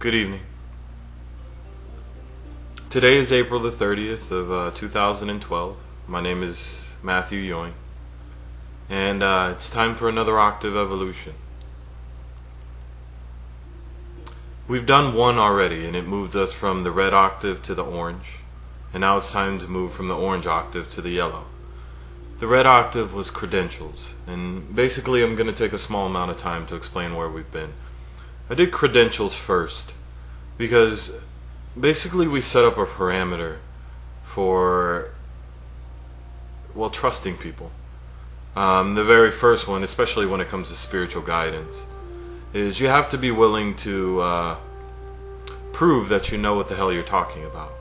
Good evening. Today is April the 30th of 2012. My name is Matthew Ewing, and it's time for another octave evolution. We've done one already, and it moved us from the red octave to the orange, and now it's time to move from the orange octave to the yellow. The red octave was credentials, and basically I'm going to take a small amount of time to explain where we've been. I did credentials first because basically we set up a parameter for, well, trusting people. The very first one, especially when it comes to spiritual guidance, is you have to be willing to prove that you know what the hell you're talking about.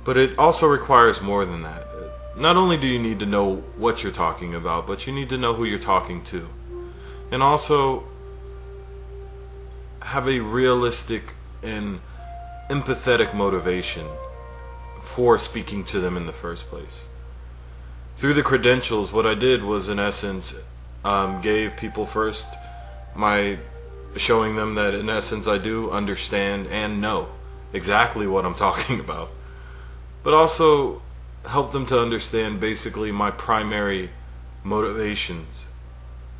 But it also requires more than that. Not only do you need to know what you're talking about, but you need to know who you're talking to. And also have a realistic and empathetic motivation for speaking to them in the first place. Through the credentials, what I did was, in essence, gave people first showing them that in essence I do understand and know exactly what I'm talking about, but also help them to understand basically my primary motivations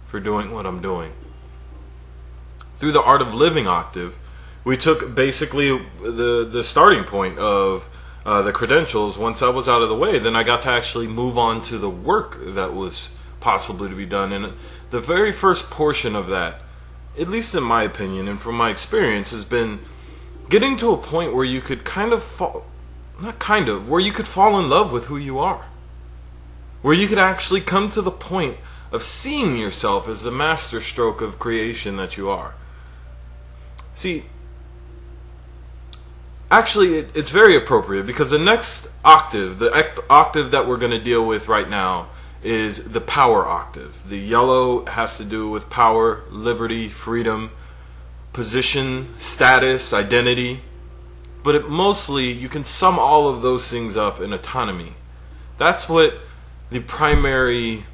for doing what I'm doing. Through the Art of Living octave, we took basically the starting point of the credentials. Once I was out of the way, then I got to actually move on to the work that was possibly to be done. And the very first portion of that, at least in my opinion and from my experience, has been getting to a point where you could where you could fall in love with who you are. Where you could actually come to the point of seeing yourself as the masterstroke of creation that you are. See, actually it's very appropriate because the next octave, the octave that we're going to deal with right now, is the power octave. The yellow has to do with power, liberty, freedom, position, status, identity. But mostly you can sum all of those things up in autonomy. That's what the primary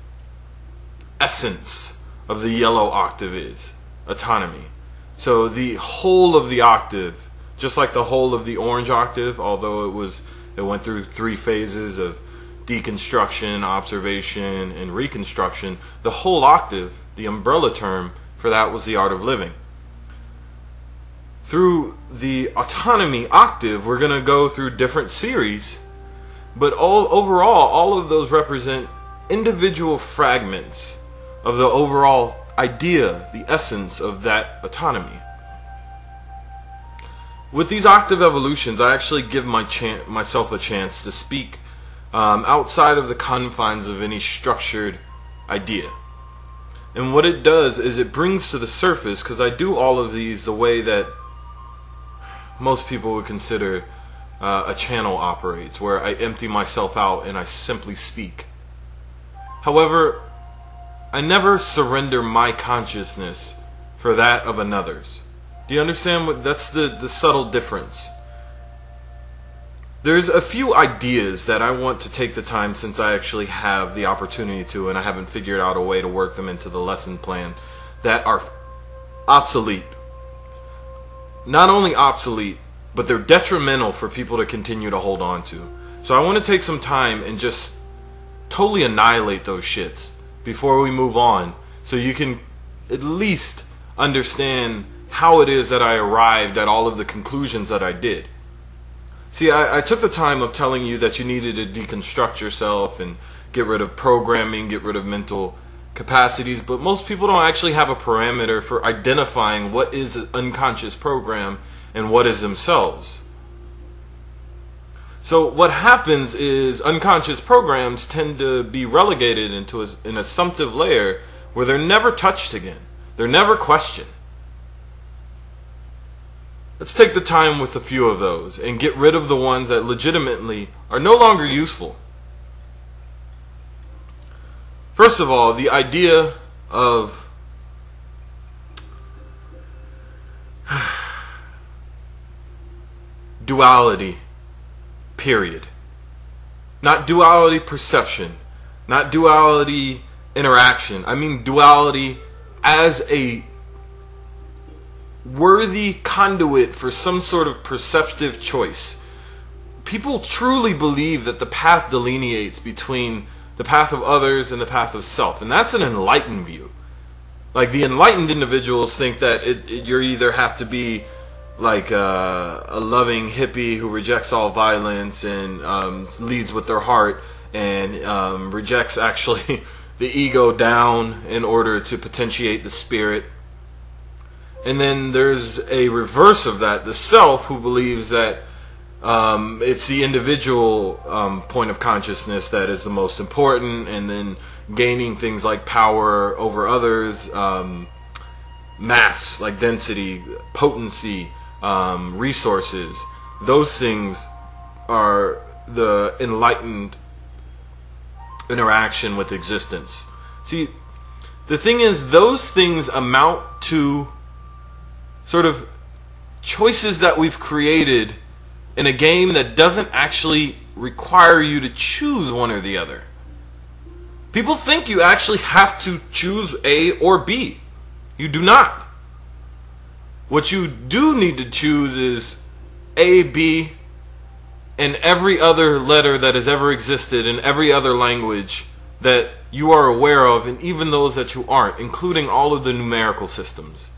essence of the yellow octave is. Autonomy. So the whole of the octave, just like the whole of the orange octave, although it went through 3 phases of deconstruction, observation, and reconstruction, the whole octave, the umbrella term for that, was the Art of Living. Through the autonomy octave, we're going to go through different series, but overall, all of those represent individual fragments of the overall idea, the essence of that autonomy. With these octave evolutions, I actually give myself a chance to speak outside of the confines of any structured idea. And what it does is it brings to the surface, because I do all of these the way that most people would consider a channel operates, where I empty myself out and I simply speak. However, I never surrender my consciousness for that of another's. Do you understand that's the subtle difference? There's a few ideas that I want to take the time, since I actually have the opportunity to, and I haven't figured out a way to work them into the lesson plan, that are obsolete. Not only obsolete, but they're detrimental for people to continue to hold on to. So I want to take some time and just totally annihilate those shits before we move on, so you can at least understand how it is that I arrived at all of the conclusions that I did. See, I took the time of telling you that you needed to deconstruct yourself and get rid of programming, get rid of mental capacities, but most people don't actually have a parameter for identifying what is an unconscious program and what is themselves. So what happens is unconscious programs tend to be relegated into an assumptive layer where they're never touched again. They're never questioned. Let's take the time with a few of those and get rid of the ones that legitimately are no longer useful. First of all, the idea of duality, period. Not duality perception, not duality interaction. I mean duality as a worthy conduit for some sort of perceptive choice. People truly believe that the path delineates between the path of others and the path of self, and that's an enlightened view. Like, the enlightened individuals think that you either have to be like a loving hippie who rejects all violence and leads with their heart and rejects actually the ego down in order to potentiate the spirit. And then there's a reverse of that, the self, who believes that it's the individual point of consciousness that is the most important, and then gaining things like power over others, mass, like density, potency, resources. Those things are the enlightened interaction with existence. See, the thing is, those things amount to sort of choices that we've created in a game that doesn't actually require you to choose one or the other. People think you actually have to choose A or B. You do not. What you do need to choose is A, B, and every other letter that has ever existed in every other language that you are aware of, and even those that you aren't, including all of the numerical systems.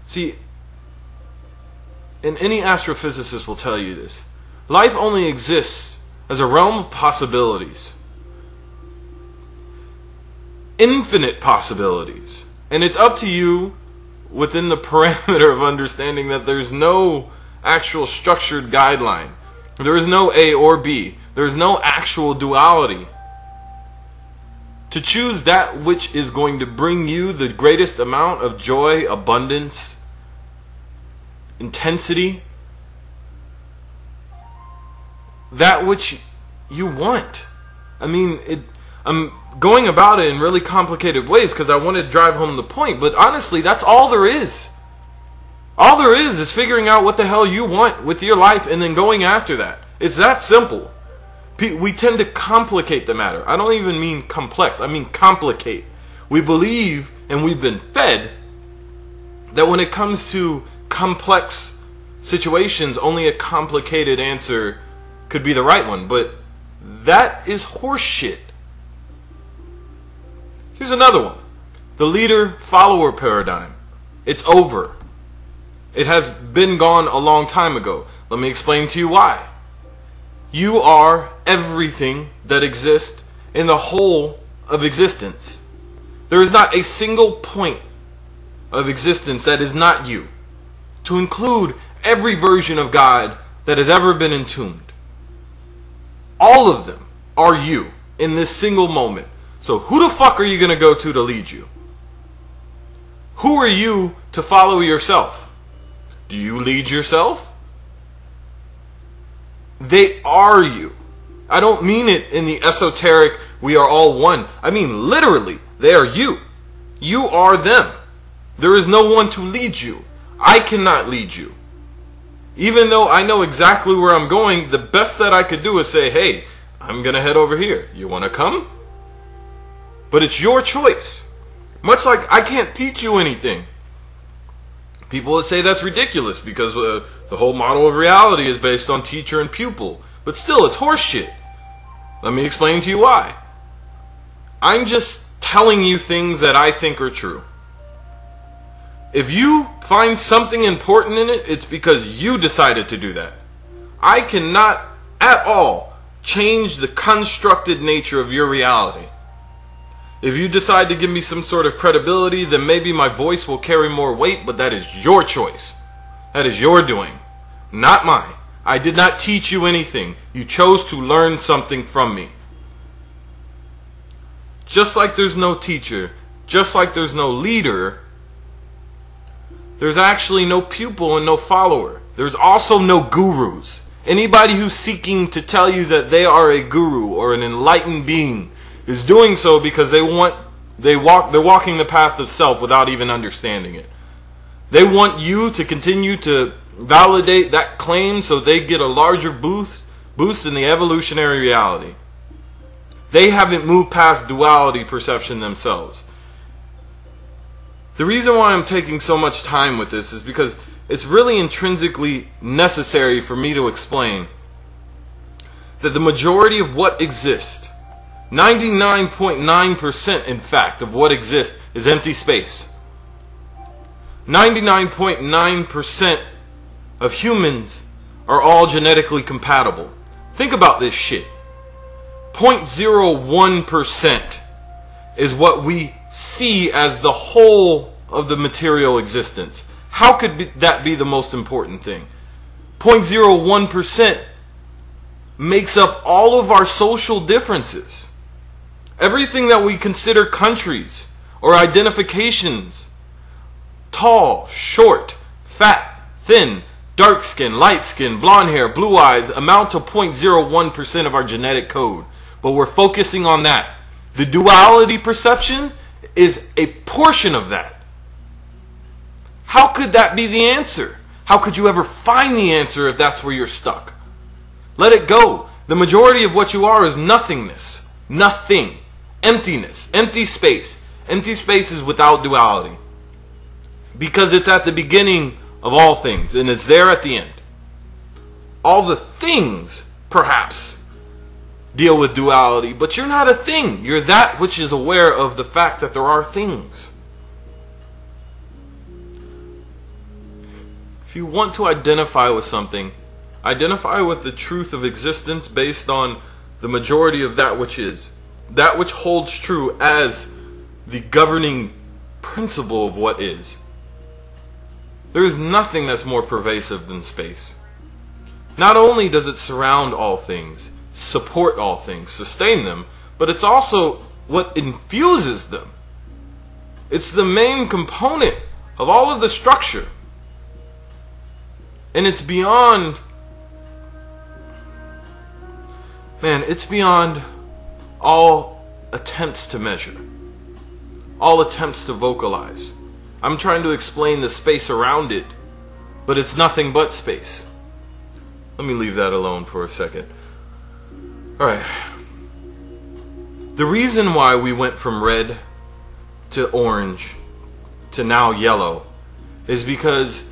See, and any astrophysicist will tell you this, life only exists as a realm of possibilities. Infinite possibilities. And it's up to you, within the parameter of understanding that there's no actual structured guideline. There is no A or B. There's no actual duality. To choose that which is going to bring you the greatest amount of joy, abundance, intensity, that which you want. I mean, I'm going about it in really complicated ways because I want to drive home the point, but honestly, that's all there is. All there is figuring out what the hell you want with your life and then going after that. It's that simple. We tend to complicate the matter. I don't even mean complex, I mean complicate. We believe, and we've been fed, that when it comes to complex situations, only a complicated answer could be the right one, but that is horseshit. Here's another one. The leader-follower paradigm. It's over. It has been gone a long time ago. Let me explain to you why. You are everything that exists in the whole of existence. There is not a single point of existence that is not you, to include every version of God that has ever been entombed. All of them are you in this single moment. So who the fuck are you going to go to lead you? Who are you to follow yourself? Do you lead yourself? They are you. I don't mean it in the esoteric, we are all one. I mean literally, they are you. You are them. There is no one to lead you. I cannot lead you. Even though I know exactly where I'm going, the best that I could do is say, hey, I'm going to head over here. You want to come? But it's your choice. Much like I can't teach you anything. People would say that's ridiculous because the whole model of reality is based on teacher and pupil. But still, it's horseshit. Let me explain to you why. I'm just telling you things that I think are true. If you find something important in it, it's because you decided to do that. I cannot at all change the constructed nature of your reality. If you decide to give me some sort of credibility, then maybe my voice will carry more weight, but that is your choice. That is your doing, not mine. I did not teach you anything. You chose to learn something from me. Just like there's no teacher, just like there's no leader, there's actually no pupil and no follower. There's also no gurus. Anybody who's seeking to tell you that they are a guru or an enlightened being is doing so because they're walking the path of self without even understanding it. They want you to continue to validate that claim so they get a larger boost in the evolutionary reality. They haven't moved past duality perception themselves. The reason why I'm taking so much time with this is because it's really intrinsically necessary for me to explain that the majority of what exists, 99.9% in fact of what exists, is empty space. 99.9% of humans are all genetically compatible. Think about this shit. 0.01% is what we see as the whole of the material existence. How could that be the most important thing? 0.01% makes up all of our social differences. Everything that we consider countries or identifications, tall, short, fat, thin, dark skin, light skin, blonde hair, blue eyes, amount to 0.01% of our genetic code. But we're focusing on that. The duality perception is a portion of that. How could that be the answer? How could you ever find the answer if that's where you're stuck? Let it go. The majority of what you are is nothingness. Nothing. Emptiness. Empty space. Empty space is without duality. Because it's at the beginning of all things, and it's there at the end. All the things, perhaps, deal with duality, but you're not a thing. You're that which is aware of the fact that there are things. If you want to identify with something, identify with the truth of existence based on the majority of that which is. That which holds true as the governing principle of what is. There is nothing that's more pervasive than space. Not only does it surround all things, support all things, sustain them, but it's also what infuses them. It's the main component of all of the structure. And it's beyond, it's beyond all attempts to measure, all attempts to vocalize. I'm trying to explain the space around it, but it's nothing but space. Let me leave that alone for a second. Alright. The reason why we went from red to orange to now yellow is because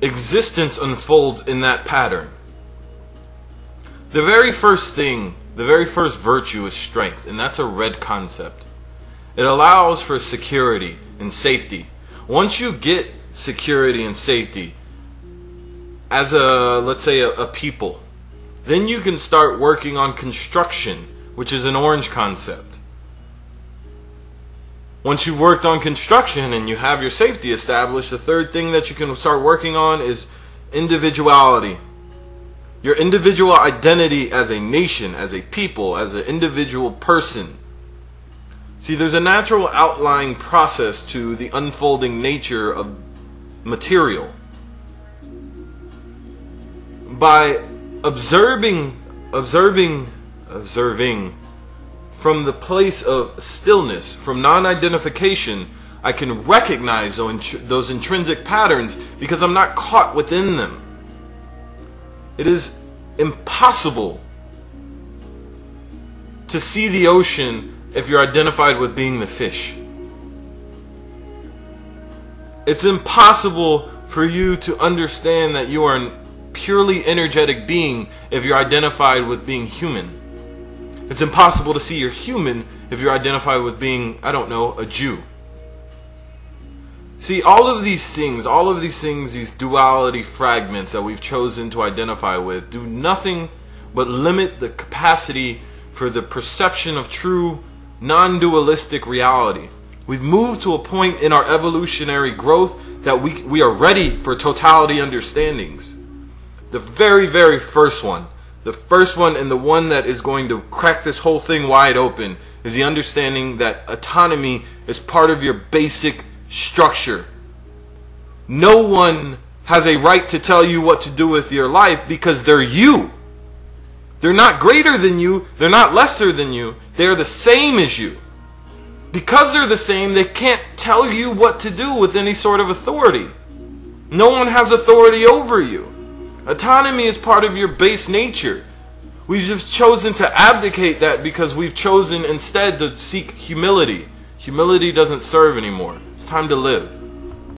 existence unfolds in that pattern. The very first thing, the very first virtue is strength, and that's a red concept. It allows for security and safety. Once you get security and safety as let's say a people, then you can start working on construction, which is an orange concept. Once you've worked on construction and you have your safety established, the third thing that you can start working on is individuality. Your individual identity as a nation, as a people, as an individual person. See, there's a natural outlying process to the unfolding nature of material. By observing from the place of stillness, from non-identification, I can recognize those intrinsic patterns because I'm not caught within them. It is impossible to see the ocean if you're identified with being the fish. It's impossible for you to understand that you are a purely energetic being if you're identified with being human. It's impossible to see you're human if you're identified with being, I don't know, a Jew. See, all of these things, these duality fragments that we've chosen to identify with, do nothing but limit the capacity for the perception of true, non-dualistic reality. We've moved to a point in our evolutionary growth that we are ready for totality understandings. The very, very first one, and the one that is going to crack this whole thing wide open, is the understanding that autonomy is part of your basic structure. No one has a right to tell you what to do with your life because they're you. They're not greater than you. They're not lesser than you. They're the same as you. Because they're the same, they can't tell you what to do with any sort of authority. No one has authority over you. Autonomy is part of your base nature. We've just chosen to abdicate that because we've chosen instead to seek humility. Humility doesn't serve anymore. It's time to live.